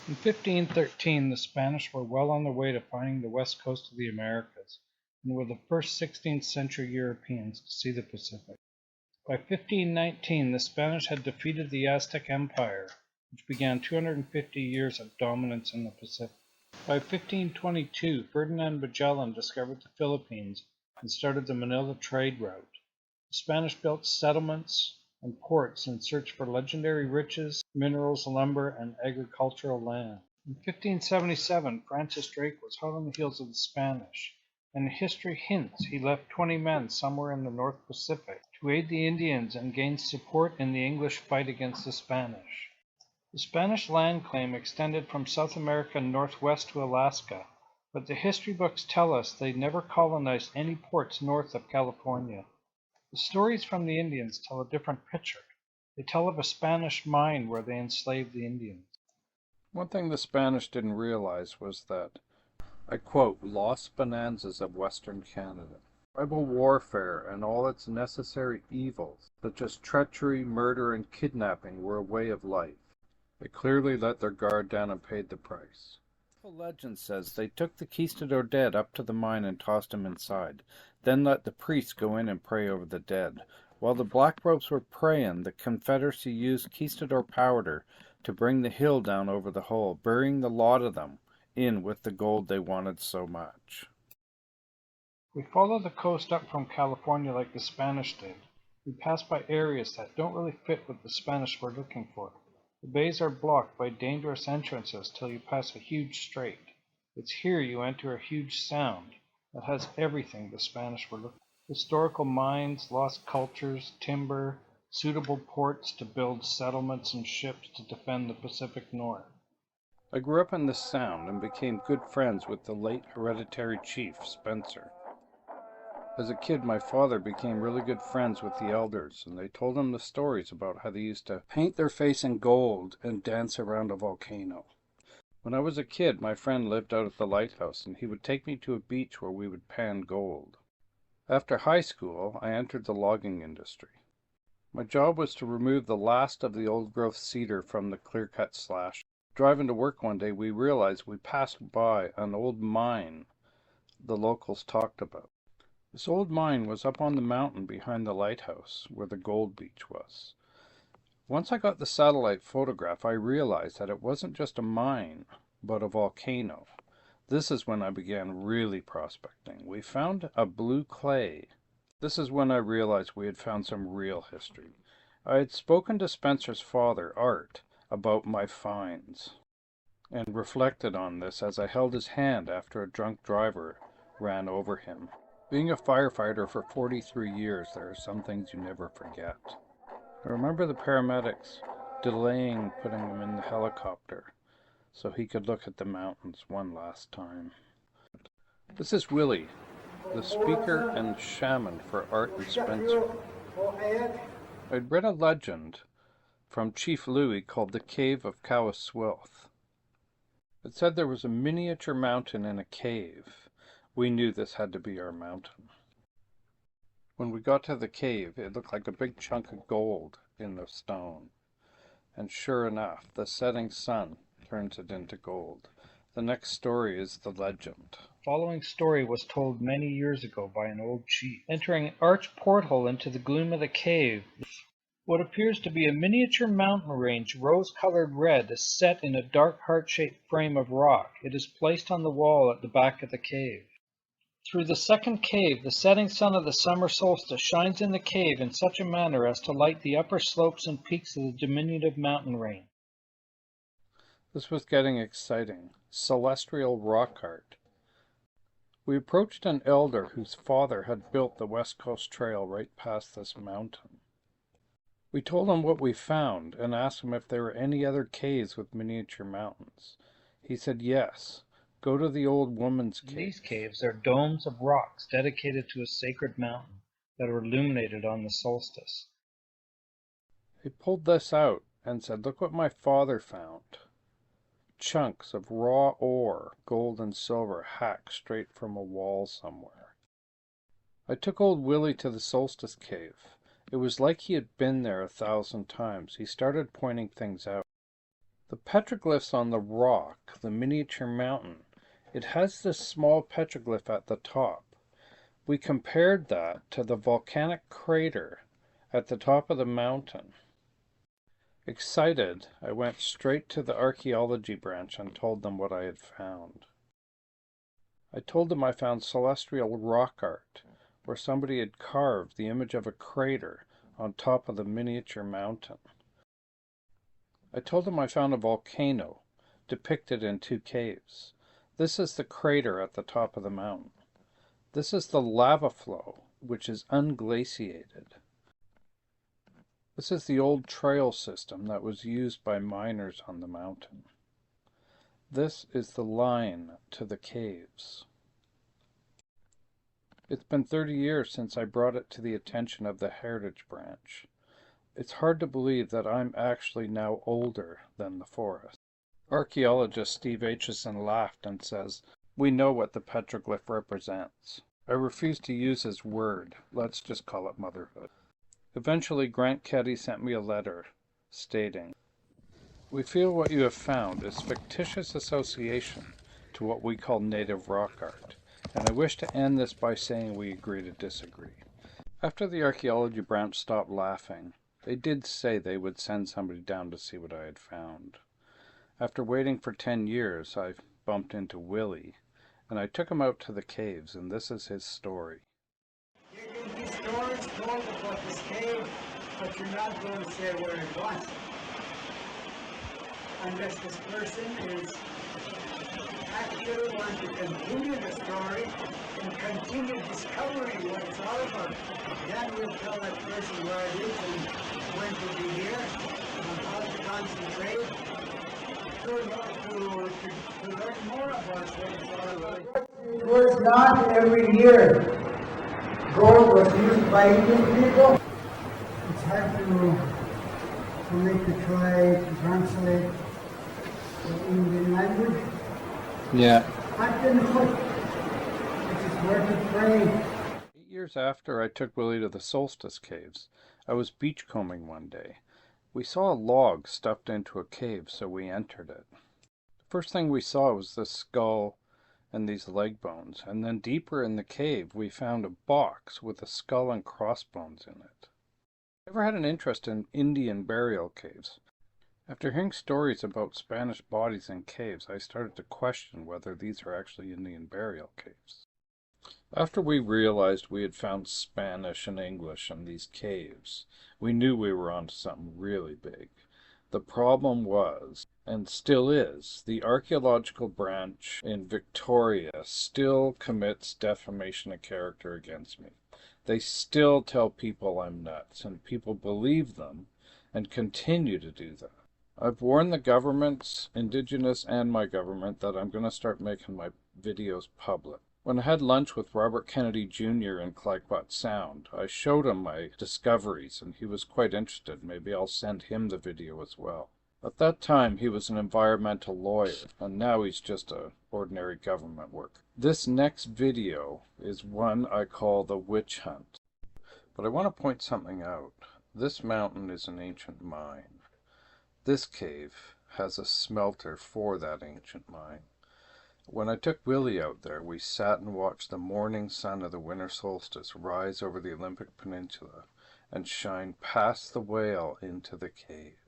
In 1513, the Spanish were well on their way to finding the west coast of the Americas, and were the first 16th century Europeans to see the Pacific. By 1519, the Spanish had defeated the Aztec Empire, which began 250 years of dominance in the Pacific. By 1522, Ferdinand Magellan discovered the Philippines and started the Manila trade route. The Spanish built settlements and ports in search for legendary riches, minerals, lumber, and agricultural land. In 1577, Francis Drake was hot on the heels of the Spanish, and history hints he left 20 men somewhere in the North Pacific to aid the Indians and gain support in the English fight against the Spanish. The Spanish land claim extended from South America northwest to Alaska, but the history books tell us they never colonized any ports north of California. The stories from the Indians tell a different picture. They tell of a Spanish mine where they enslaved the Indians. One thing the Spanish didn't realize was that, I quote, lost bonanzas of Western Canada. Tribal warfare and all its necessary evils, such as treachery, murder, and kidnapping, were a way of life. They clearly let their guard down and paid the price. The legend says they took the conquistador dead up to the mine and tossed him inside, then let the priests go in and pray over the dead. While the black ropes were praying, the Confederacy used conquistador powder to bring the hill down over the hole, burying the lot of them in with the gold they wanted so much. We follow the coast up from California like the Spanish did. We pass by areas that don't really fit what the Spanish were looking for. The bays are blocked by dangerous entrances till you pass a huge strait. It's here you enter a huge sound that has everything the Spanish were looking for. Historical mines, lost cultures, timber, suitable ports to build settlements and ships to defend the Pacific North. I grew up in this sound and became good friends with the late hereditary chief, Spencer. As a kid, my father became really good friends with the elders, and they told him the stories about how they used to paint their face in gold and dance around a volcano. When I was a kid, my friend lived out at the lighthouse, and he would take me to a beach where we would pan gold. After high school, I entered the logging industry. My job was to remove the last of the old-growth cedar from the clear-cut slash. Driving to work one day, we realized we passed by an old mine the locals talked about. This old mine was up on the mountain behind the lighthouse, where the gold beach was. Once I got the satellite photograph, I realized that it wasn't just a mine, but a volcano. This is when I began really prospecting. We found a blue clay. This is when I realized we had found some real history. I had spoken to Spencer's father, Art, about my finds, and reflected on this as I held his hand after a drunk driver ran over him. Being a firefighter for 43 years, there are some things you never forget. I remember the paramedics delaying putting him in the helicopter so he could look at the mountains one last time. This is Willie, the speaker and shaman for Art and Spencer. I'd read a legend from Chief Louis called the Cave of Cowaswilth. It said there was a miniature mountain in a cave. We knew this had to be our mountain. When we got to the cave, it looked like a big chunk of gold in the stone. And sure enough, the setting sun turns it into gold. The next story is the legend. The following story was told many years ago by an old chief. Entering an arched porthole into the gloom of the cave, what appears to be a miniature mountain range, rose-colored red, is set in a dark heart-shaped frame of rock. It is placed on the wall at the back of the cave. Through the second cave, the setting sun of the summer solstice shines in the cave in such a manner as to light the upper slopes and peaks of the diminutive mountain range. This was getting exciting. Celestial rock art. We approached an elder whose father had built the West Coast Trail right past this mountain. We told him what we found and asked him if there were any other caves with miniature mountains. He said yes. Go to the old woman's cave. These caves are domes of rocks dedicated to a sacred mountain that are illuminated on the solstice. He pulled this out and said, "Look what my father found. Chunks of raw ore, gold and silver, hacked straight from a wall somewhere." I took old Willie to the Solstice Cave. It was like he had been there 1,000 times. He started pointing things out. The petroglyphs on the rock, the miniature mountain, it has this small petroglyph at the top. We compared that to the volcanic crater at the top of the mountain. Excited, I went straight to the archaeology branch and told them what I had found. I told them I found celestial rock art, where somebody had carved the image of a crater on top of the miniature mountain. I told them I found a volcano depicted in 2 caves. This is the crater at the top of the mountain. This is the lava flow, which is unglaciated. This is the old trail system that was used by miners on the mountain. This is the line to the caves. It's been 30 years since I brought it to the attention of the Heritage Branch. It's hard to believe that I'm actually now older than the forest. Archaeologist Steve Aitchison laughed and says, "We know what the petroglyph represents." I refuse to use his word. Let's just call it motherhood. Eventually, Grant Keddy sent me a letter stating, "We feel what you have found is fictitious association to what we call native rock art, and I wish to end this by saying we agree to disagree." After the archaeology branch stopped laughing, they did say they would send somebody down to see what I had found. After waiting for 10 years, I bumped into Willie, and I took him out to the caves, and this is his story. You can be stories told about this cave, but you're not going to say where it was. Unless this person is actually want to continue the story and continue discovering what it's all about. Then we'll tell that person where it is and when to be here and how to concentrate to learn more about what it's all about. It was not every year gold was used by Indian people. It's hard to make a try to translate the Indian language. Yeah. I didn't put it is worth a try. 8 years after I took Willie to the Solstice Caves, I was beachcombing one day. We saw a log stuffed into a cave, so we entered it. The first thing we saw was the skull and these leg bones, and then deeper in the cave we found a box with a skull and crossbones in it. I never had an interest in Indian burial caves. After hearing stories about Spanish bodies in caves, I started to question whether these are actually Indian burial caves. After we realized we had found Spanish and English in these caves, we knew we were onto something really big. The problem was, and still is, the archaeological branch in Victoria still commits defamation of character against me. They still tell people I'm nuts, and people believe them and continue to do that. I've warned the governments, Indigenous and my government, that I'm going to start making my videos public. When I had lunch with Robert Kennedy Jr. in Clayoquot Sound, I showed him my discoveries and he was quite interested. Maybe I'll send him the video as well. At that time he was an environmental lawyer, and now he's just an ordinary government worker. This next video is one I call the witch hunt. But I want to point something out. This mountain is an ancient mine. This cave has a smelter for that ancient mine. When I took Willie out there, we sat and watched the morning sun of the winter solstice rise over the Olympic Peninsula and shine past the whale into the cave.